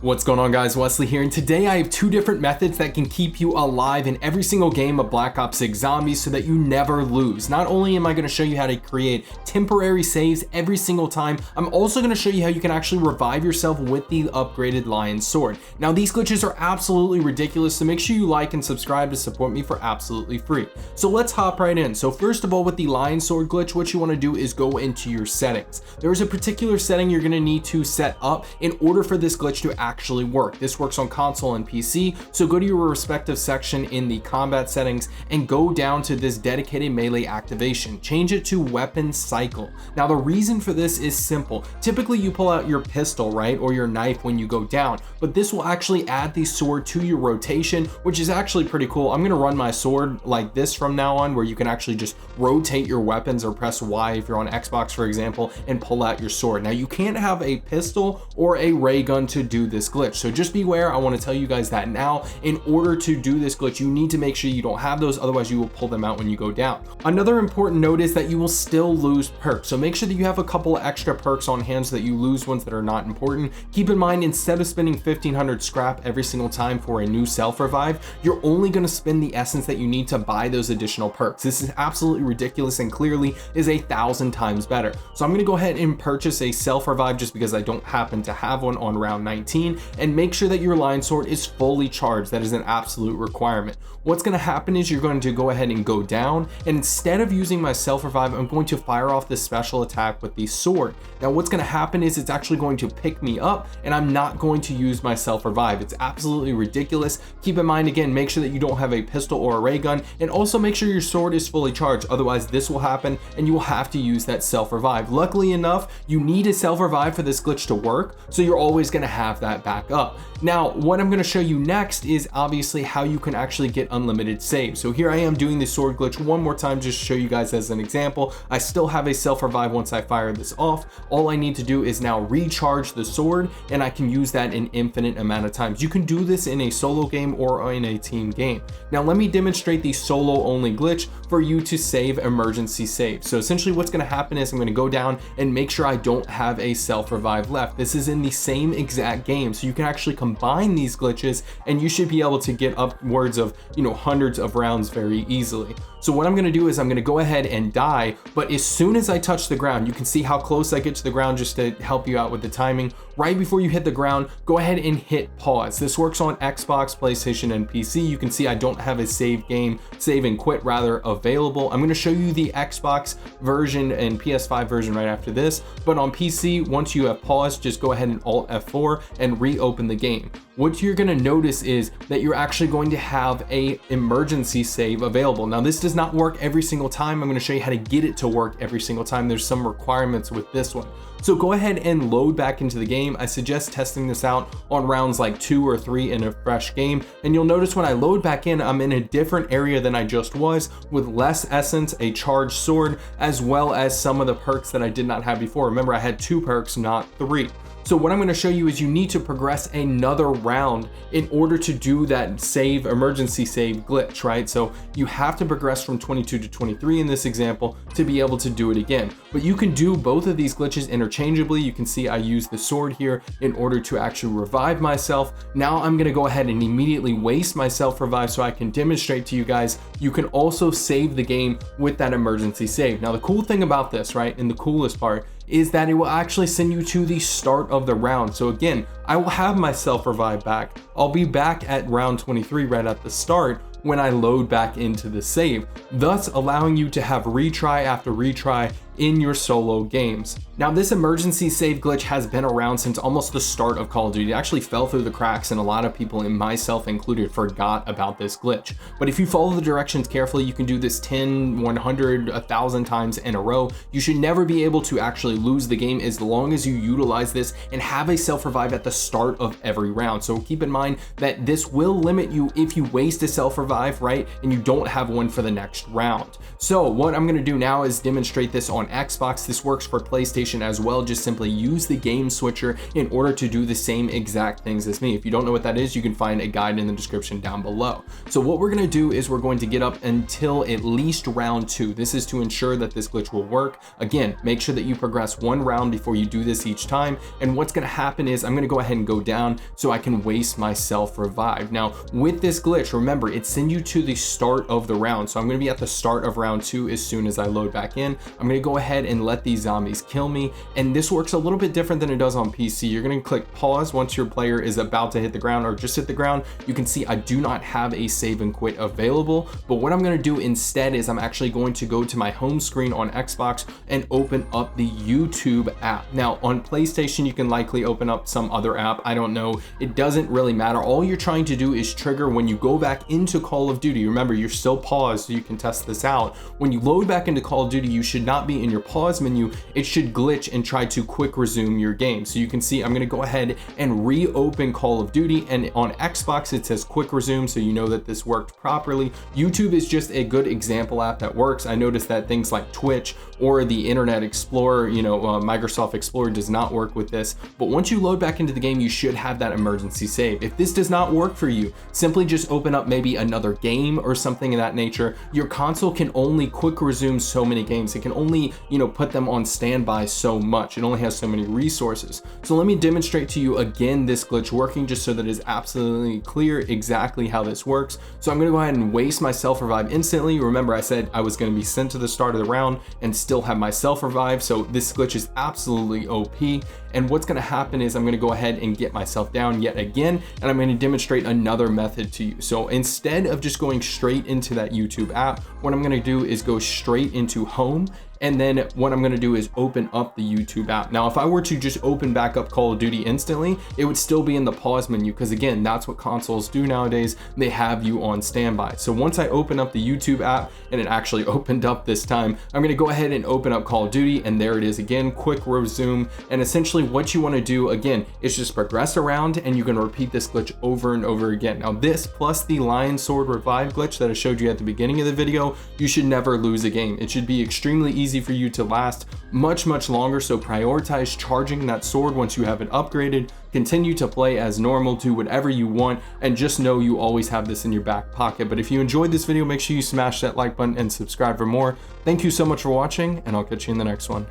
What's going on, guys? Wesley here, and today I have two different methods that can keep you alive in every single game of Black Ops 6 Zombies so that you never lose. Not only am I going to show you how to create temporary saves every single time, I'm also going to show you how you can actually revive yourself with the upgraded Lion Sword. Now, these glitches are absolutely ridiculous, so make sure you like and subscribe to support me for absolutely free. So let's hop right in. So first of all, with the Lion Sword glitch, what you want to do is go into your settings. There is a particular setting you're going to need to set up in order for this glitch to actually work. This works on console and PC, so go to your respective section in the combat settings and go down to this dedicated melee activation. Change it to weapon cycle. Now, the reason for this is simple. Typically you pull out your pistol, right, or your knife when you go down, but this will actually add the sword to your rotation, which is actually pretty cool. I'm gonna run my sword like this from now on, where you can actually just rotate your weapons or press Y if you're on Xbox, for example, and pull out your sword. Now, you can't have a pistol or a ray gun to do this glitch, so just beware. I want to tell you guys that now. In order to do this glitch, you need to make sure you don't have those, otherwise you will pull them out when you go down. Another important note is that you will still lose perks, so make sure that you have a couple extra perks on hand so that you lose ones that are not important. Keep in mind, instead of spending 1500 scrap every single time for a new self revive, you're only going to spend the essence that you need to buy those additional perks. This is absolutely ridiculous and clearly is 1,000 times better. So I'm going to go ahead and purchase a self revive just because I don't happen to have one on round 19, and make sure that your Lion Sword is fully charged. That is an absolute requirement. What's going to happen is you're going to go ahead and go down, and instead of using my self revive, I'm going to fire off this special attack with the sword. Now, what's going to happen is it's actually going to pick me up, and I'm not going to use my self revive. It's absolutely ridiculous. Keep in mind, again, make sure that you don't have a pistol or a ray gun, and also make sure your sword is fully charged. Otherwise, this will happen and you will have to use that self revive. Luckily enough, you need a self revive for this glitch to work, so you're always going to have that back up. Now, what I'm going to show you next is obviously how you can actually get unlimited saves. So here I am doing the sword glitch one more time just to show you guys as an example. I still have a self revive once I fire this off. All I need to do is now recharge the sword, and I can use that an infinite amount of times. You can do this in a solo game or in a team game. Now, let me demonstrate the solo only glitch for you to save emergency saves. So essentially what's going to happen is I'm going to go down and make sure I don't have a self revive left. This is in the same exact game, so you can actually combine these glitches and you should be able to get upwards of, hundreds of rounds very easily. So what I'm going to do is I'm going to go ahead and die, but as soon as I touch the ground, you can see how close I get to the ground just to help you out with the timing. Right before you hit the ground, go ahead and hit pause. This works on Xbox, PlayStation, and PC. You can see I don't have a save and quit rather available. I'm going to show you the Xbox version and PS5 version right after this, but on PC, once you have paused, just go ahead and Alt F4 and reopen the game. What you're going to notice is that you're actually going to have a emergency save available. Now, this does not work every single time. I'm going to show you how to get it to work every single time. There's some requirements with this one. So go ahead and load back into the game. I suggest testing this out on rounds like 2 or 3 in a fresh game. And you'll notice when I load back in, I'm in a different area than I just was, with less essence, a charged sword, as well as some of the perks that I did not have before. Remember, I had 2 perks, not 3. So what I'm going to show you is you need to progress another round in order to do that emergency save glitch, right? So you have to progress from 22 to 23 in this example to be able to do it again. But you can do both of these glitches interchangeably. You can see I use the sword here in order to actually revive myself. Now I'm going to go ahead and immediately waste my self revive so I can demonstrate to you guys you can also save the game with that emergency save. Now, the cool thing about this, right, and the coolest part, is that it will actually send you to the start of the round. So again, I will have my self revive back. I'll be back at round 23 right at the start when I load back into the save, thus allowing you to have retry after retry in your solo games. Now, this emergency save glitch has been around since almost the start of Call of Duty. It actually fell through the cracks, and a lot of people, and myself included, forgot about this glitch. But if you follow the directions carefully, you can do this 10, 100, 1,000 times in a row. You should never be able to actually lose the game as long as you utilize this and have a self revive at the start of every round. So keep in mind that this will limit you if you waste a self revive, right, and you don't have one for the next round. So what I'm going to do now is demonstrate this on on Xbox. This works for PlayStation as well. Just simply use the game switcher in order to do the same exact things as me. If you don't know what that is, you can find a guide in the description down below. So what we're gonna do is we're going to get up until at least round 2. This is to ensure that this glitch will work. Again, make sure that you progress 1 round before you do this each time. And what's gonna happen is I'm gonna go ahead and go down so I can waste my self revive. Now with this glitch, remember, it sends you to the start of the round. So I'm gonna be at the start of round 2 as soon as I load back in. I'm gonna go ahead and let these zombies kill me. And this works a little bit different than it does on PC. You're gonna click pause once your player is about to hit the ground or just hit the ground. You can see I do not have a save and quit available, but what I'm gonna do instead is I'm actually going to go to my home screen on Xbox and open up the YouTube app. Now on PlayStation, you can likely open up some other app. I don't know. It doesn't really matter. All you're trying to do is trigger when you go back into Call of Duty. Remember, you're still paused, so you can test this out. When you load back into Call of Duty, you should not be in your pause menu. It should glitch and try to quick resume your game. So you can see I'm gonna go ahead and reopen Call of Duty, and on Xbox it says quick resume, so you know that this worked properly. YouTube is just a good example app that works. I noticed that things like Twitch or the Internet Explorer, Microsoft Explorer does not work with this. But once you load back into the game, you should have that emergency save. If this does not work for you, simply just open up maybe another game or something of that nature. Your console can only quick resume so many games. It can only, put them on standby so much. It only has so many resources. So let me demonstrate to you again this glitch working, just so that it's absolutely clear exactly how this works. So I'm gonna go ahead and waste my self revive instantly. Remember, I said I was gonna be sent to the start of the round and still have my self revive. So this glitch is absolutely OP. And what's gonna happen is I'm gonna go ahead and get myself down yet again, and I'm gonna demonstrate another method to you. So instead of just going straight into that YouTube app, what I'm gonna do is go straight into home. And then what I'm gonna do is open up the YouTube app. Now, if I were to just open back up Call of Duty instantly, it would still be in the pause menu, because again, that's what consoles do nowadays. They have you on standby. So once I open up the YouTube app, and it actually opened up this time, I'm gonna go ahead and open up Call of Duty, and there it is again, quick resume. And essentially what you wanna do again is just progress around, and you can repeat this glitch over and over again. Now this plus the Lion Sword revive glitch that I showed you at the beginning of the video, you should never lose a game. It should be extremely easy for you to last much longer. So prioritize charging that sword once you have it upgraded. Continue to play as normal, do whatever you want, and just know you always have this in your back pocket. But if you enjoyed this video, make sure you smash that like button and subscribe for more. Thank you so much for watching, and I'll catch you in the next one.